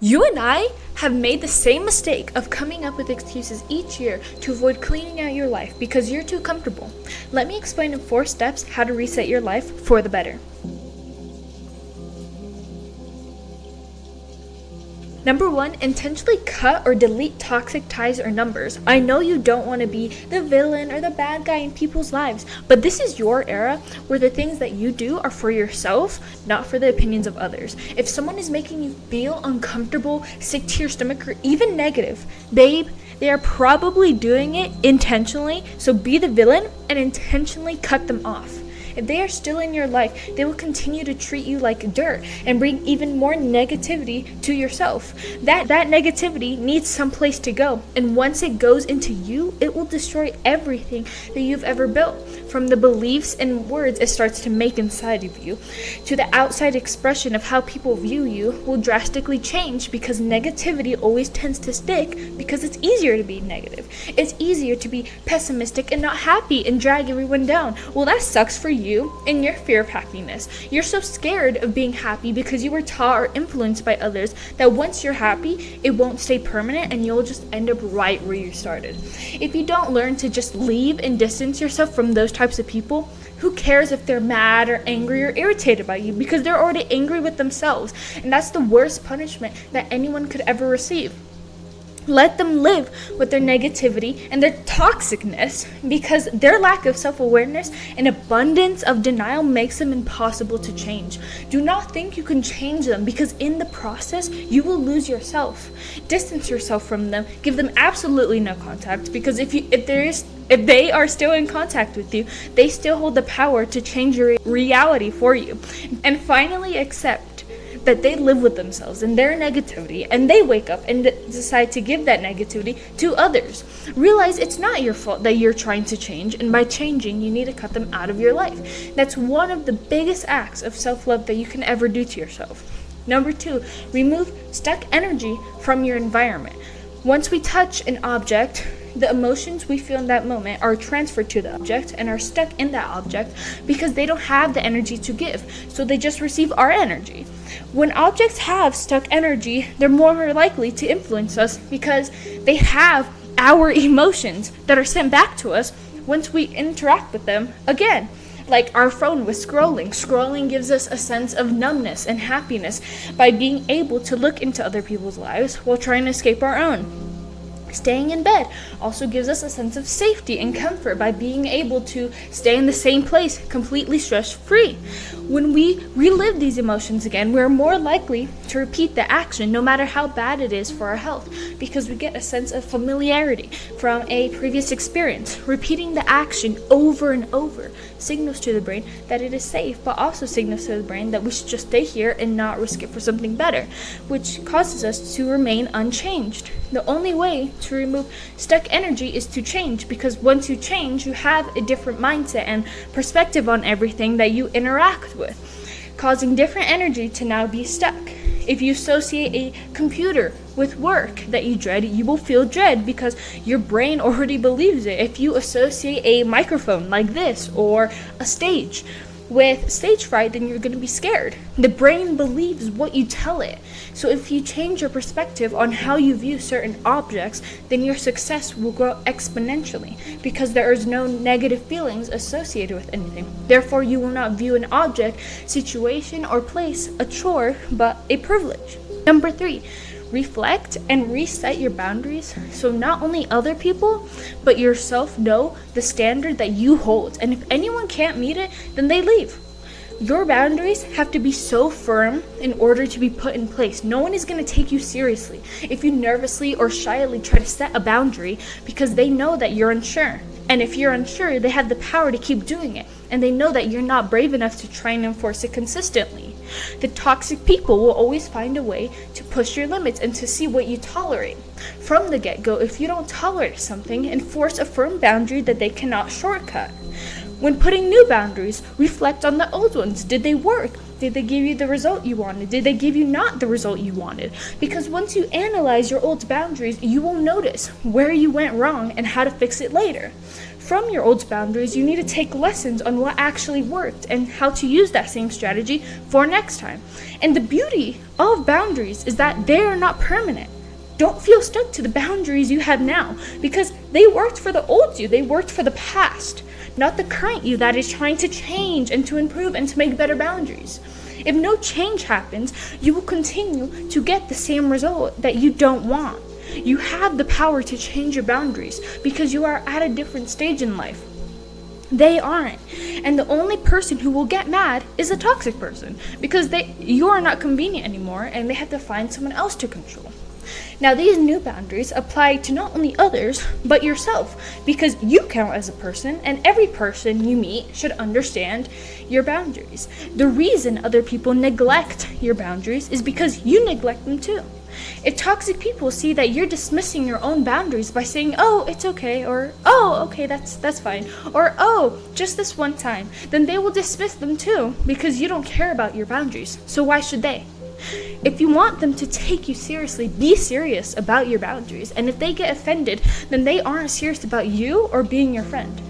You and I have made the same mistake of coming up with excuses each year to avoid cleaning out your life because you're too comfortable. Let me explain in 4 steps how to reset your life for the better. Number 1, intentionally cut or delete toxic ties or numbers. I know you don't want to be the villain or the bad guy in people's lives, but this is your era where the things that you do are for yourself, not for the opinions of others. If someone is making you feel uncomfortable, sick to your stomach, or even negative, babe, they are probably doing it intentionally, so be the villain and intentionally cut them off. If they are still in your life, they will continue to treat you like dirt and bring even more negativity to yourself. That negativity needs some place to go. And once it goes into you, it will destroy everything that you've ever built. From the beliefs and words it starts to make inside of you, to the outside expression of how people view you will drastically change, because negativity always tends to stick because it's easier to be negative. It's easier to be pessimistic and not happy and drag everyone down. Well, that sucks for you and your fear of happiness. You're so scared of being happy because you were taught or influenced by others that once you're happy, it won't stay permanent and you'll just end up right where you started. If you don't learn to just leave and distance yourself from those types of people, who cares if they're mad or angry or irritated by you, because they're already angry with themselves, and that's the worst punishment that anyone could ever receive. Let them live with their negativity and their toxicness, because their lack of self-awareness and abundance of denial makes them impossible to change. Do not think you can change them, because in the process, you will lose yourself. Distance yourself from them. Give them absolutely no contact, because if they are still in contact with you, they still hold the power to change your reality for you. And finally, accept that they live with themselves and their negativity, and they wake up and decide to give that negativity to others. Realize it's not your fault that you're trying to change, and by changing, you need to cut them out of your life. That's one of the biggest acts of self-love that you can ever do to yourself. Number 2, remove stuck energy from your environment. Once we touch an object, the emotions we feel in that moment are transferred to the object and are stuck in that object because they don't have the energy to give, so they just receive our energy. When objects have stuck energy, they're more likely to influence us because they have our emotions that are sent back to us once we interact with them again. Like our phone with scrolling. Scrolling gives us a sense of numbness and happiness by being able to look into other people's lives while trying to escape our own. Staying in bed also gives us a sense of safety and comfort by being able to stay in the same place completely stress-free. When we relive these emotions again, we're more likely to repeat the action no matter how bad it is for our health, because we get a sense of familiarity from a previous experience. Repeating the action over and over signals to the brain that it is safe, but also signals to the brain that we should just stay here and not risk it for something better, which causes us to remain unchanged. The only way to remove stuck energy is to change, because once you change, you have a different mindset and perspective on everything that you interact with, causing different energy to now be stuck. If you associate a computer with work that you dread, you will feel dread because your brain already believes it. If you associate a microphone like this or a stage with stage fright, then you're going to be scared. The brain believes what you tell it. So if you change your perspective on how you view certain objects, then your success will grow exponentially, because there is no negative feelings associated with anything. Therefore, you will not view an object, situation, or place a chore, but a privilege. Number 3, reflect and reset your boundaries, so not only other people but yourself know the standard that you hold, and if anyone can't meet it, then they leave. Your boundaries have to be so firm in order to be put in place. No one is going to take you seriously if you nervously or shyly try to set a boundary, because they know that you're unsure. And if you're unsure, they have the power to keep doing it, and they know that you're not brave enough to try and enforce it consistently. The toxic people will always find a way to push your limits and to see what you tolerate. From the get-go, if you don't tolerate something, enforce a firm boundary that they cannot shortcut. When putting new boundaries, reflect on the old ones. Did they work? Did they give you the result you wanted? Did they give you not the result you wanted? Because once you analyze your old boundaries, you will notice where you went wrong and how to fix it later. From your old boundaries, you need to take lessons on what actually worked and how to use that same strategy for next time. And the beauty of boundaries is that they are not permanent. Don't feel stuck to the boundaries you have now, because they worked for the old you. They worked for the past, not the current you that is trying to change and to improve and to make better boundaries. If no change happens, you will continue to get the same result that you don't want. You have the power to change your boundaries because you are at a different stage in life. They aren't. And the only person who will get mad is a toxic person, because you are not convenient anymore and they have to find someone else to control. Now, these new boundaries apply to not only others, but yourself, because you count as a person, and every person you meet should understand your boundaries. The reason other people neglect your boundaries is because you neglect them too. If toxic people see that you're dismissing your own boundaries by saying, "Oh, it's okay," or "Oh, okay, that's fine," or "Oh, just this one time," then they will dismiss them too, because you don't care about your boundaries. So why should they? If you want them to take you seriously, be serious about your boundaries. And if they get offended, then they aren't serious about you or being your friend.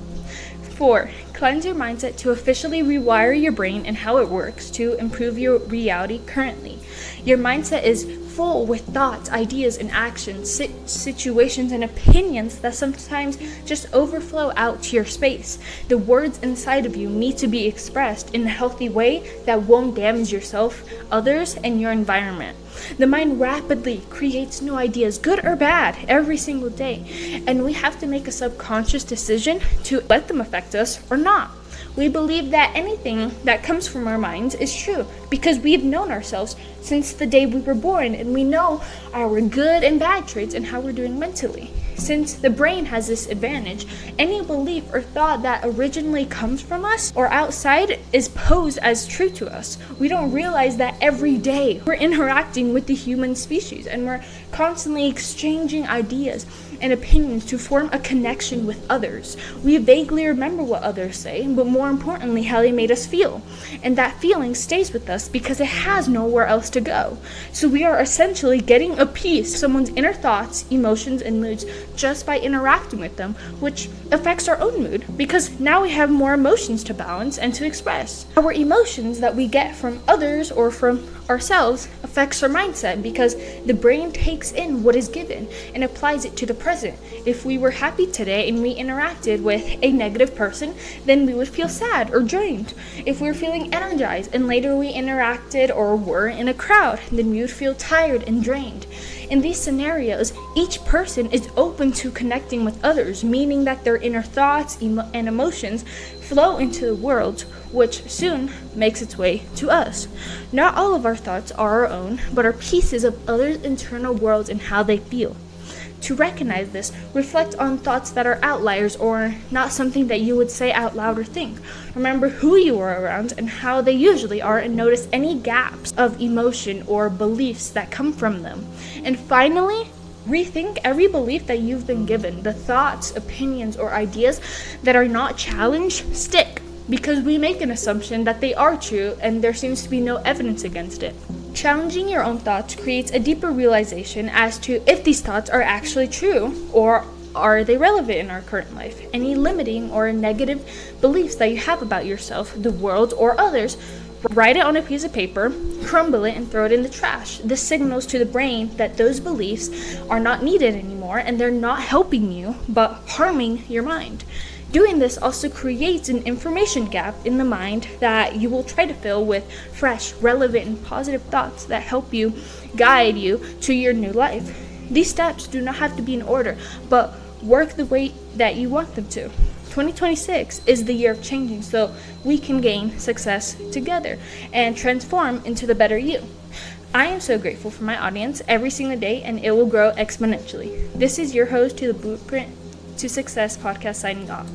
4. Cleanse your mindset to officially rewire your brain and how it works to improve your reality currently. Your mindset is full with thoughts, ideas, and actions, situations, and opinions that sometimes just overflow out to your space. The words inside of you need to be expressed in a healthy way that won't damage yourself, others, and your environment. The mind rapidly creates new ideas, good or bad, every single day, and we have to make a subconscious decision to let them affect us or not. We believe that anything that comes from our minds is true because we've known ourselves since the day we were born, and we know our good and bad traits and how we're doing mentally. Since the brain has this advantage, any belief or thought that originally comes from us or outside is posed as true to us. We don't realize that every day we're interacting with the human species and we're constantly exchanging ideas and opinions to form a connection with others. We vaguely remember what others say, but more importantly, how they made us feel. And that feeling stays with us because it has nowhere else to go. So we are essentially getting a piece of someone's inner thoughts, emotions, and moods just by interacting with them, which affects our own mood because now we have more emotions to balance and to express. Our emotions that we get from others or from ourselves affects our mindset because the brain takes in what is given and applies it to the present. If we were happy today and we interacted with a negative person, then we would feel sad or drained. If we were feeling energized and later we interacted or were in a crowd, then we would feel tired and drained. In these scenarios, each person is open to connecting with others, meaning that their inner thoughts and emotions flow into the world, which soon makes its way to us. Not all of our thoughts are our own, but are pieces of others' internal worlds and how they feel. To recognize this, reflect on thoughts that are outliers or not something that you would say out loud or think. Remember who you are around and how they usually are, and notice any gaps of emotion or beliefs that come from them. And finally, rethink every belief that you've been given. The thoughts, opinions, or ideas that are not challenged stick, because we make an assumption that they are true and there seems to be no evidence against it. Challenging your own thoughts creates a deeper realization as to if these thoughts are actually true or are they relevant in our current life. Any limiting or negative beliefs that you have about yourself, the world, or others, write it on a piece of paper, crumble it, and throw it in the trash. This signals to the brain that those beliefs are not needed anymore and they're not helping you but harming your mind. Doing this also creates an information gap in the mind that you will try to fill with fresh, relevant, and positive thoughts that help you guide you to your new life. These steps do not have to be in order, but work the way that you want them to. 2026 is the year of changing, so we can gain success together and transform into the better you. I am so grateful for my audience every single day, and it will grow exponentially. This is your host to the Blueprint to Success podcast signing off.